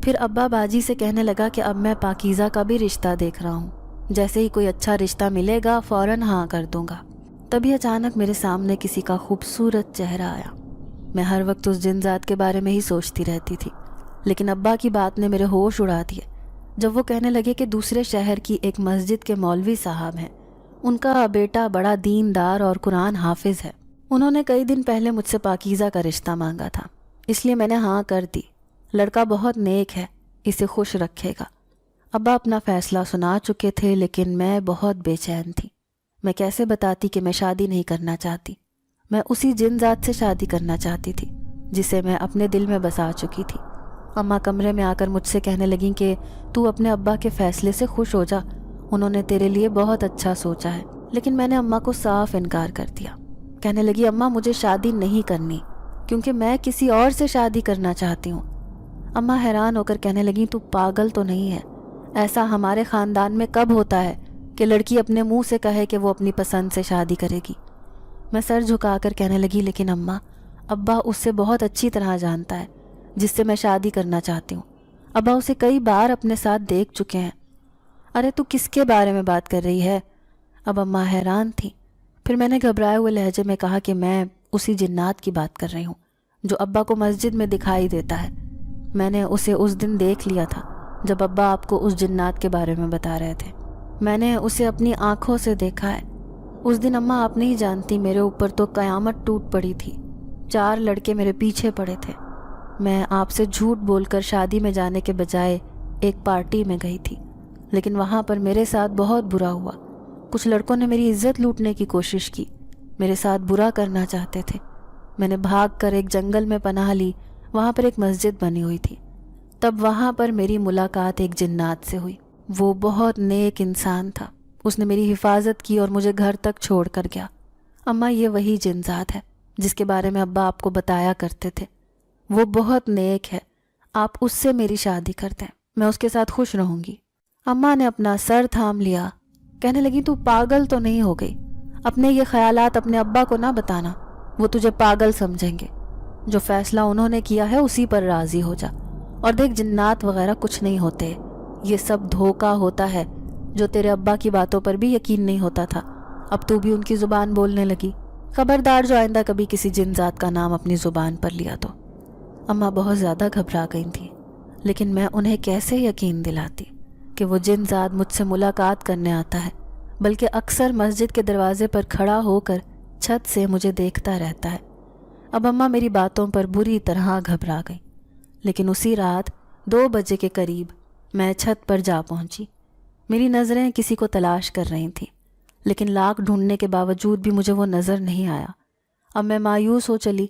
پھر ابا باجی سے کہنے لگا کہ اب میں پاکیزہ کا بھی رشتہ دیکھ رہا ہوں، جیسے ہی کوئی اچھا رشتہ ملے گا فوراً ہاں کر دوں گا۔ تبھی اچانک میرے سامنے کسی کا خوبصورت چہرہ آیا۔ میں ہر وقت اس جن ذات کے بارے میں ہی سوچتی رہتی تھی، لیکن ابا کی بات نے میرے ہوش اڑا دیے جب وہ کہنے لگے کہ دوسرے شہر کی ایک مسجد کے مولوی صاحب ہیں، ان کا بیٹا بڑا دیندار اور قرآن حافظ ہے۔ انہوں نے کئی دن پہلے مجھ سے پاکیزہ کا رشتہ مانگا تھا، اس لیے میں نے ہاں کر دی۔ لڑکا بہت نیک ہے، اسے خوش رکھے گا۔ ابا اپنا فیصلہ سنا چکے تھے لیکن میں بہت بے چین تھی۔ میں کیسے بتاتی کہ میں شادی نہیں کرنا چاہتی؟ میں اسی جن ذات سے شادی کرنا چاہتی تھی جسے میں اپنے دل میں بسا چکی تھی۔ اماں کمرے میں آ کر مجھ سے کہنے لگیں کہ تو اپنے ابا کے فیصلے سے خوش ہو جا، انہوں نے تیرے لیے بہت اچھا سوچا ہے۔ لیکن میں نے اماں کو صاف انکار کر دیا۔ کہنے لگی اماں مجھے شادی نہیں کرنی کیونکہ میں کسی اور سے شادی کرنا چاہتی ہوں۔ اماں حیران ہو کر کہنے لگیں تو پاگل تو نہیں ہے؟ ایسا ہمارے خاندان میں کب ہوتا ہے کہ لڑکی اپنے منہ سے کہے کہ وہ اپنی پسند سے شادی کرے گی؟ میں سر جھکا کر کہنے لگی لیکن اماں ابا اس سے بہت اچھی طرح جانتا ہے جس سے میں شادی کرنا چاہتی ہوں۔ ابا اسے کئی بار اپنے ساتھ دیکھ چکے ہیں۔ ارے تو کس کے بارے میں بات کر رہی ہے؟ اب اماں حیران تھی۔ پھر میں نے گھبرائے ہوئے لہجے میں کہا کہ میں اسی جنات کی بات کر رہی ہوں جو ابا کو مسجد میں دکھائی دیتا ہے۔ میں نے اسے اس دن دیکھ لیا تھا جب ابا آپ کو اس جنات کے بارے میں بتا رہے تھے۔ میں نے اسے اپنی آنکھوں سے دیکھا ہے۔ اس دن اماں آپ نہیں جانتی میرے اوپر تو قیامت ٹوٹ پڑی تھی۔ 4 لڑکے میرے پیچھے پڑے تھے۔ میں آپ سے جھوٹ بول کر شادی میں جانے کے بجائے ایک پارٹی میں گئی تھی، لیکن وہاں پر میرے ساتھ بہت برا ہوا۔ کچھ لڑکوں نے میری عزت لوٹنے کی کوشش کی، میرے ساتھ برا کرنا چاہتے تھے۔ میں نے بھاگ کر ایک جنگل میں پناہ لی، وہاں پر ایک مسجد بنی ہوئی تھی۔ تب وہاں پر میری ملاقات ایک جنات سے ہوئی۔ وہ بہت نیک انسان تھا، اس نے میری حفاظت کی اور مجھے گھر تک چھوڑ کر گیا۔ اماں یہ وہی جن ذات ہے جس کے بارے میں ابا آپ کو بتایا کرتے تھے۔ وہ بہت نیک ہے، آپ اس سے میری شادی کر دیں، میں اس کے ساتھ خوش رہوں گی۔ اماں نے اپنا سر تھام لیا، کہنے لگی تو پاگل تو نہیں ہو گئی؟ اپنے یہ خیالات اپنے ابا کو نہ بتانا، وہ تجھے پاگل سمجھیں گے۔ جو فیصلہ انہوں نے کیا ہے اسی پر راضی ہو جا، اور دیکھ جنات وغیرہ کچھ نہیں ہوتے، یہ سب دھوکہ ہوتا ہے۔ جو تیرے ابا کی باتوں پر بھی یقین نہیں ہوتا تھا، اب تو بھی ان کی زبان بولنے لگی۔ خبردار جو آئندہ کبھی کسی جن ذات کا نام اپنی زبان پر لیا تو۔ اماں بہت زیادہ گھبرا گئی تھیں، لیکن میں انہیں کیسے یقین دلاتی کہ وہ جن ذات مجھ سے ملاقات کرنے آتا ہے، بلکہ اکثر مسجد کے دروازے پر کھڑا ہو کر چھت سے مجھے دیکھتا رہتا ہے۔ اب اماں میری باتوں پر بری طرح گھبرا گئی، لیکن اسی رات 2 بجے کے قریب میں چھت پر جا پہنچی۔ میری نظریں کسی کو تلاش کر رہی تھیں، لیکن لاکھ ڈھونڈنے کے باوجود بھی مجھے وہ نظر نہیں آیا۔ اب میں مایوس ہو چلی۔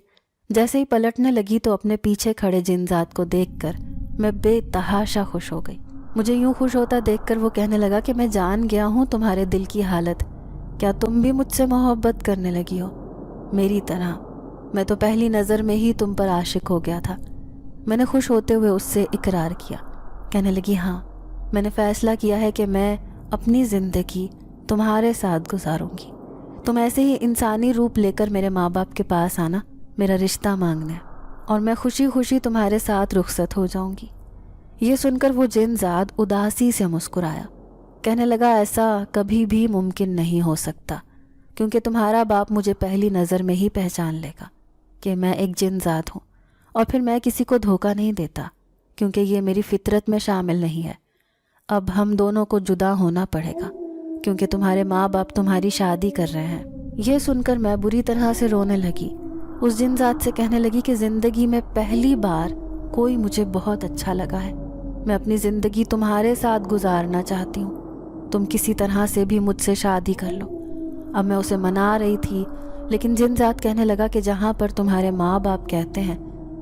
جیسے ہی پلٹنے لگی تو اپنے پیچھے کھڑے جن ذات کو دیکھ کر میں بے تحاشا خوش ہو گئی۔ مجھے یوں خوش ہوتا دیکھ کر وہ کہنے لگا کہ میں جان گیا ہوں تمہارے دل کی حالت، کیا تم بھی مجھ سے محبت کرنے لگی ہو میری طرح؟ میں تو پہلی نظر میں ہی تم پر عاشق ہو گیا تھا۔ میں نے خوش ہوتے ہوئے اس سے اقرار کیا۔ کہنے لگی ہاں، میں نے فیصلہ کیا ہے کہ میں اپنی زندگی تمہارے ساتھ گزاروں گی۔ تم ایسے ہی انسانی روپ لے کر میرے ماں باپ کے پاس آنا، میرا رشتہ مانگنا، اور میں خوشی خوشی تمہارے ساتھ رخصت ہو جاؤں گی۔ یہ سن کر وہ جن ذات اداسی سے مسکرایا، کہنے لگا ایسا کبھی بھی ممکن نہیں ہو سکتا، کیونکہ تمہارا باپ مجھے پہلی نظر میں ہی پہچان لے گا کہ میں ایک جن ذات ہوں، اور پھر میں کسی کو دھوکہ نہیں دیتا، کیونکہ یہ میری فطرت میں شامل نہیں ہے۔ اب ہم دونوں کو جدا ہونا پڑے گا، کیونکہ تمہارے ماں باپ تمہاری شادی کر رہے ہیں۔ یہ سن کر میں بری طرح سے رونے لگی۔ اس جن ذات سے کہنے لگی کہ زندگی میں پہلی بار کوئی مجھے بہت اچھا لگا ہے، میں اپنی زندگی تمہارے ساتھ گزارنا چاہتی ہوں، تم کسی طرح سے بھی مجھ سے شادی کر لو۔ اب میں اسے منا رہی تھی، لیکن جن ذات کہنے لگا کہ جہاں پر تمہارے ماں باپ کہتے ہیں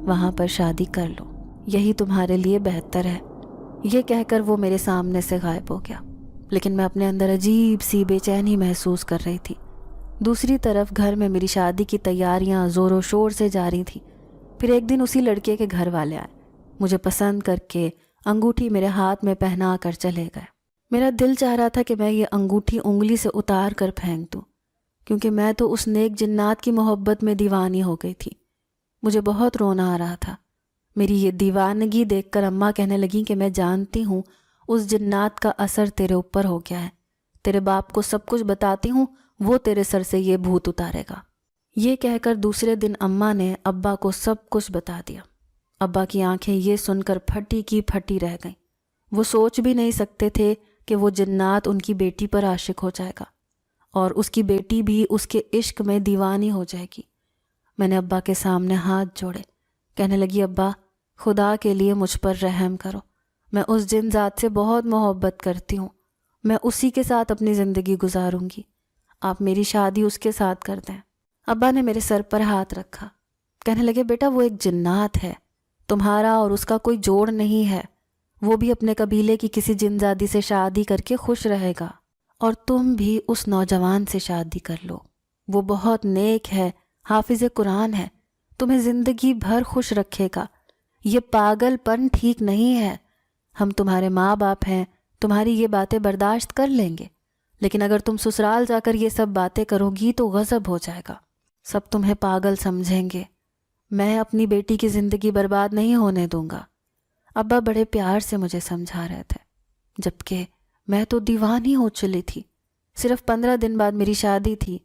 وہاں پر شادی کر لو، یہی تمہارے لیے بہتر ہے۔ یہ کہہ کر وہ میرے سامنے سے غائب ہو گیا، لیکن میں اپنے اندر عجیب سی بے چینی محسوس کر رہی تھی۔ دوسری طرف گھر میں میری شادی کی تیاریاں زور و شور سے جاری تھیں۔ پھر ایک دن اسی لڑکے کے گھر والے آئے، مجھے پسند کر کے انگوٹھی میرے ہاتھ میں پہنا کر چلے گئے۔ میرا دل چاہ رہا تھا کہ میں یہ انگوٹھی انگلی سے اتار کر پھینک دوں، کیونکہ میں تو اس نیک جنات کی محبت میں دیوانی ہو گئی تھی۔ مجھے بہت رونا آ رہا تھا۔ میری یہ دیوانگی دیکھ کر اماں کہنے لگیں کہ میں جانتی ہوں اس جنات کا اثر تیرے اوپر ہو گیا ہے، تیرے باپ کو سب کچھ بتاتی ہوں، وہ تیرے سر سے یہ بھوت اتارے گا۔ یہ کہہ کر دوسرے دن اماں نے ابا کو سب کچھ بتا دیا۔ ابا کی آنکھیں یہ سن کر پھٹی کی پھٹی رہ گئیں۔ وہ سوچ بھی نہیں سکتے تھے کہ وہ جنات ان کی بیٹی پر عاشق ہو جائے گا، اور اس کی بیٹی بھی اس کے عشق میں دیوانی ہو جائے گی۔ میں نے ابا کے سامنے ہاتھ جوڑے، کہنے لگی ابا خدا کے لیے مجھ پر رحم کرو، میں اس جن ذات سے بہت محبت کرتی ہوں، میں اسی کے ساتھ اپنی زندگی گزاروں گی، آپ میری شادی اس کے ساتھ کر دیں۔ ابا نے میرے سر پر ہاتھ رکھا، کہنے لگے بیٹا وہ ایک جنات ہے، تمہارا اور اس کا کوئی جوڑ نہیں ہے، وہ بھی اپنے قبیلے کی کسی جن زادی سے شادی کر کے خوش رہے گا، اور تم بھی اس نوجوان سے شادی کر لو، وہ بہت نیک ہے، حافظ قرآن ہے، تمہیں زندگی بھر خوش رکھے گا۔ یہ پاگل پن ٹھیک نہیں ہے، ہم تمہارے ماں باپ ہیں، تمہاری یہ باتیں برداشت کر لیں گے، لیکن اگر تم سسرال جا کر یہ سب باتیں کرو گی تو غضب ہو جائے گا، سب تمہیں پاگل سمجھیں گے، میں اپنی بیٹی کی زندگی برباد نہیں ہونے دوں گا۔ ابا بڑے پیار سے مجھے سمجھا رہے تھے، جبکہ میں تو دیوانی ہو چلی تھی۔ صرف 15 دن بعد میری شادی تھی،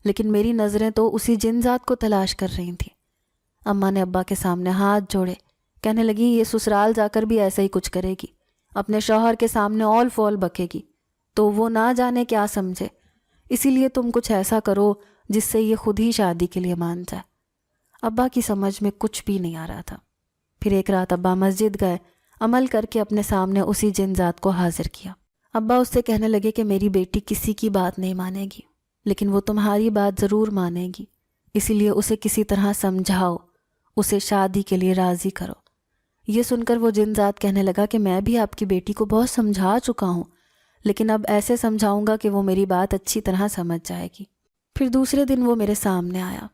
لیکن میری نظریں تو اسی جن ذات کو تلاش کر رہی تھیں۔ اماں نے ابا کے سامنے ہاتھ جوڑے، کہنے لگی یہ سسرال جا کر بھی ایسا ہی کچھ کرے گی، اپنے شوہر کے سامنے اول فول بکے گی، تو وہ نہ جانے کیا سمجھے، اسی لیے تم کچھ ایسا کرو جس سے یہ خود ہی شادی کے لیے مان جائے۔ ابا کی سمجھ میں کچھ بھی نہیں آ رہا تھا۔ پھر ایک رات ابا مسجد گئے، عمل کر کے اپنے سامنے اسی جن ذات کو حاضر کیا۔ ابا اس سے کہنے لگے کہ میری بیٹی کسی کی بات نہیں مانے گی، لیکن وہ تمہاری بات ضرور مانے گی، اسی لیے اسے کسی طرح سمجھاؤ، اسے شادی کے لیے راضی کرو۔ یہ سن کر وہ جن ذات کہنے لگا کہ میں بھی آپ کی بیٹی کو بہت سمجھا چکا ہوں، لیکن اب ایسے سمجھاؤں گا کہ وہ میری بات اچھی طرح سمجھ جائے گی۔ پھر دوسرے دن وہ میرے سامنے آیا،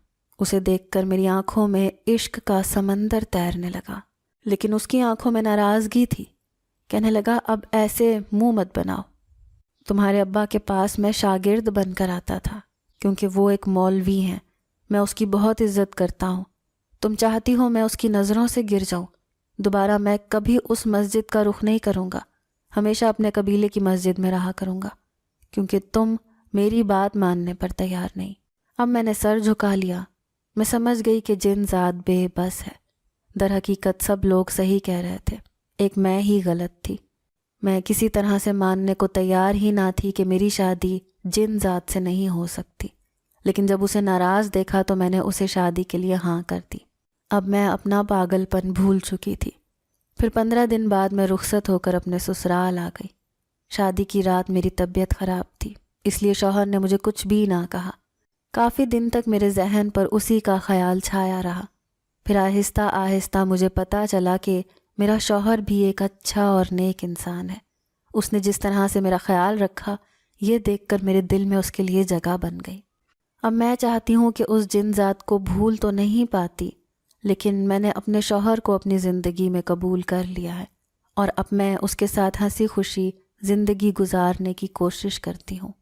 اسے دیکھ کر میری آنکھوں میں عشق کا سمندر تیرنے لگا، لیکن اس کی آنکھوں میں ناراضگی تھی۔ کہنے لگا اب ایسے منہ مت بناؤ، تمہارے ابا کے پاس میں شاگرد بن کر آتا تھا کیونکہ وہ ایک مولوی ہیں، میں اس کی بہت عزت کرتا ہوں، تم چاہتی ہو میں اس کی نظروں سے گر جاؤں، دوبارہ میں کبھی اس مسجد کا رخ نہیں کروں گا، ہمیشہ اپنے قبیلے کی مسجد میں رہا کروں گا کیونکہ تم میری بات ماننے پر تیار نہیں۔ اب میں نے سر جھکا لیا، میں سمجھ گئی کہ جن ذات بے بس ہے، در حقیقت سب لوگ صحیح کہہ رہے تھے، ایک میں ہی غلط تھی۔ میں کسی طرح سے ماننے کو تیار ہی نہ تھی کہ میری شادی جن ذات سے نہیں ہو سکتی، لیکن جب اسے ناراض دیکھا تو میں نے اسے شادی کے لیے ہاں کر دی۔ اب میں اپنا پاگل پن بھول چکی تھی۔ پھر 15 دن بعد میں رخصت ہو کر اپنے سسرال آ گئی۔ شادی کی رات میری طبیعت خراب تھی، اس لیے شوہر نے مجھے کچھ بھی نہ کہا۔ کافی دن تک میرے ذہن پر اسی کا خیال چھایا رہا۔ پھر آہستہ آہستہ مجھے پتہ چلا کہ میرا شوہر بھی ایک اچھا اور نیک انسان ہے۔ اس نے جس طرح سے میرا خیال رکھا، یہ دیکھ کر میرے دل میں اس کے لیے جگہ بن گئی۔ اب میں چاہتی ہوں کہ اس جن ذات کو بھول تو نہیں پاتی، لیکن میں نے اپنے شوہر کو اپنی زندگی میں قبول کر لیا ہے، اور اب میں اس کے ساتھ ہنسی خوشی زندگی گزارنے کی کوشش کرتی ہوں۔